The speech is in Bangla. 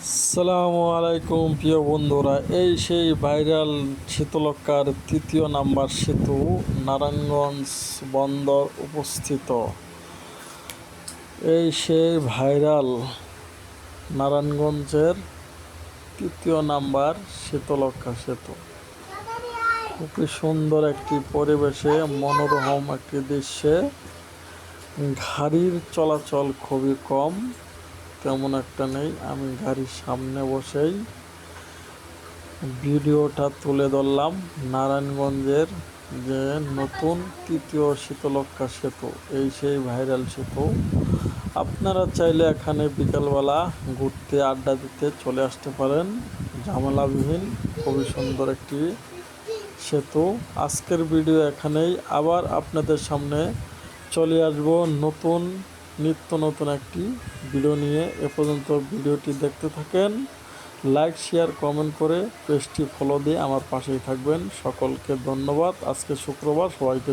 আসসালামু আলাইকুম প্রিয় বন্ধুরা, এই সেই ভাইরাল শীতলক্ষ্যার তৃতীয় নাম্বার সেতু নারায়ণগঞ্জ বন্দর উপস্থিত। এই সেই ভাইরাল নারায়ণগঞ্জের তৃতীয় নাম্বার শীতলক্ষ্যা সেতু। খুবই সুন্দর একটি পরিবেশে, মনোরম একটি দৃশ্যে গাড়ির চলাচল খুবই কম, তেমন একটা নেই। আমি গাড়ির সামনে বসেই ভিডিওটা তুলে ধরলাম নারায়ণগঞ্জের যে নতুন তৃতীয় শীতলক্ষ্যা সেতু, এই সেই ভাইরাল সেতু। আপনারা চাইলে এখানে বিকালবেলা ঘুরতে আড্ডা দিতে চলে আসতে পারেন, ঝামেলাবিহীন। খুবই সুন্দর একটি সেতু। আজকের ভিডিও এখানেই, আবার আপনাদের সামনে চলে আসব নতুন নিত্য নতুন একটি ভিডিও নিয়ে। এ পর্যন্ত ভিডিওটি দেখতে থাকেন, লাইক শেয়ার কমেন্ট করে পেজটি ফলো দিয়ে আমার পাশেই থাকবেন। সকলকে ধন্যবাদ। আজকে শুক্রবার, সবাইকে